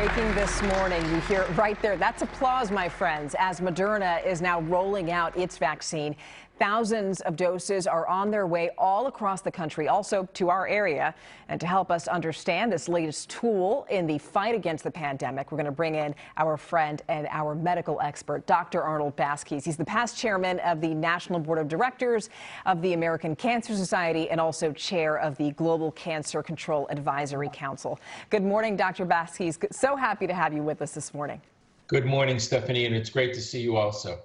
breaking this morning. You hear it right there. That's applause, my friends, as Moderna is now rolling out its vaccine. Thousands of doses are on their way all across the country, also to our area. And to help us understand this latest tool in the fight against the pandemic, we're going to bring in our friend and our medical expert, Dr. Arnold Baskies. He's the past chairman of the National Board of Directors of the American Cancer Society and also chair of the Global Cancer Control Advisory Council. Good morning, Dr. Baskies. So happy to have you with us this morning. Good morning, Stephanie, and it's great to see you also.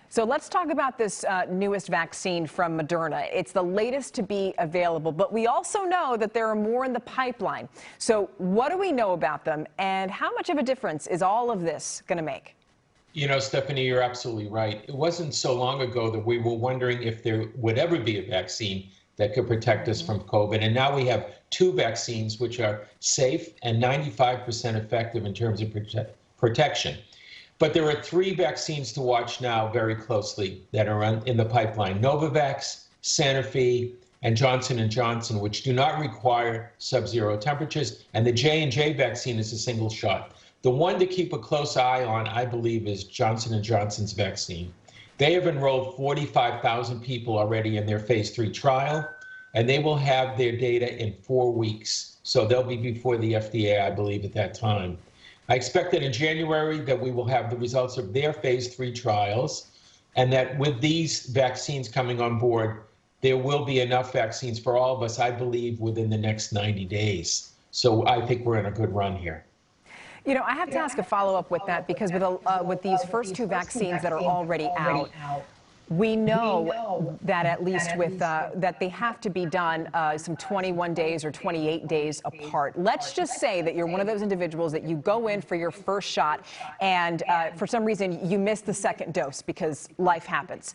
So let's talk about this newest vaccine from Moderna. It's the latest to be available, but we also know that there are more in the pipeline. So what do we know about them, and how much of a difference is all of this going to make? You know, Stephanie, you're absolutely right. It wasn't so long ago that we were wondering if there would ever be a vaccine that could protect us from COVID. And now we have two vaccines which are safe and 95% effective in terms of protection. But there are three vaccines to watch now very closely that are in the pipeline: Novavax, Sanofi, and Johnson & Johnson, which do not require sub-zero temperatures. And the J&J vaccine is a single shot. The one to keep a close eye on, I believe, is Johnson & Johnson's vaccine. They have enrolled 45,000 people already in their phase 3 trial, and they will have their data in 4 weeks. So they'll be before the FDA, I believe, at that time. I expect that in January that we will have the results of their phase 3 trials, and that with these vaccines coming on board, there will be enough vaccines for all of us, I believe, within the next 90 days. So I think we're in a good run here. You know, I have to ask a follow-up with that, because with these first two vaccines that are already out, we know that at least with that they have to be done some 21 days or 28 days apart. Let's just say that you're one of those individuals that you go in for your first shot and for some reason you miss the second dose because life happens.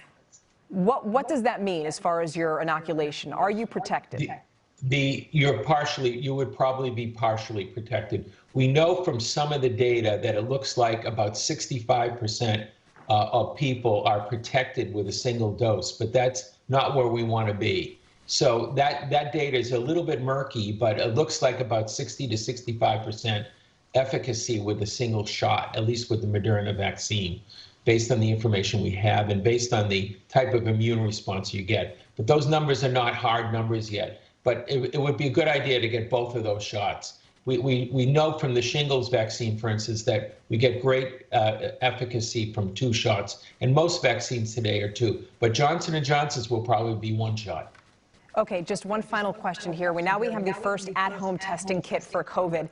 What does that mean as far as your inoculation? Are you protected? You would probably be partially protected. We know from some of the data that it looks like about 65% of people are protected with a single dose, but that's not where we want to be. So that data is a little bit murky, but it looks like about 60 to 65% efficacy with a single shot, at least with the Moderna vaccine, based on the information we have and based on the type of immune response you get. But those numbers are not hard numbers yet, but it would be a good idea to get both of those shots. We know from the shingles vaccine, for instance, that we get great efficacy from 2 shots, and most vaccines today are 2. But Johnson & Johnson's will probably be 1 shot. Okay, just one final question here. We have the first at-home testing kit for COVID,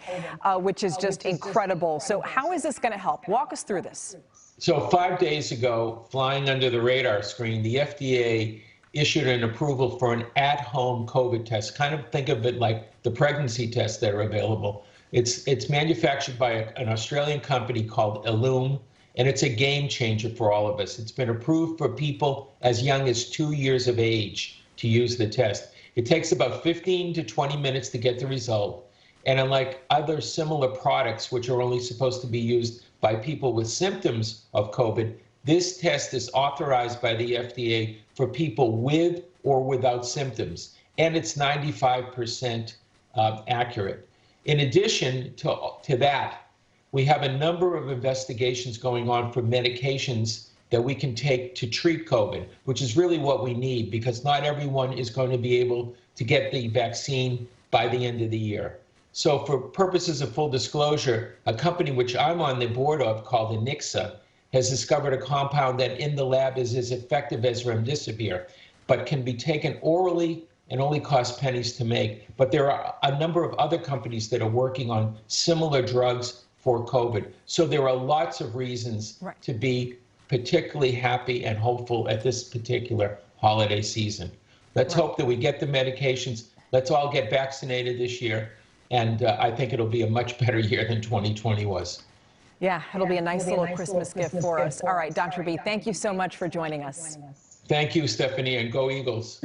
which is just incredible. So how is this going to help? Walk us through this. So 5 days ago, flying under the radar screen, the FDA issued an approval for an at-home COVID test. Kind of think of it like the pregnancy tests that are available. It's manufactured by an Australian company called Ellume, and it's a game changer for all of us. It's been approved for people as young as 2 years of age to use the test. It takes about 15 to 20 minutes to get the result. And unlike other similar products, which are only supposed to be used by people with symptoms of COVID, this test is authorized by the FDA for people with or without symptoms, and it's 95% accurate. In addition to that, we have a number of investigations going on for medications that we can take to treat COVID, which is really what we need, because not everyone is going to be able to get the vaccine by the end of the year. So for purposes of full disclosure, a company which I'm on the board of called Anixa has discovered a compound that in the lab is as effective as remdesivir, but can be taken orally and only costs pennies to make. But there are a number of other companies that are working on similar drugs for COVID. So there are lots of reasons to be particularly happy and hopeful at this particular holiday season. Let's hope that we get the medications. Let's all get vaccinated this year. And I think it'll be a much better year than 2020 was. Yeah, it'll be a nice little Christmas gift for us. All right, Dr. B, thank you so much for joining us. Thank you, Stephanie, and go Eagles.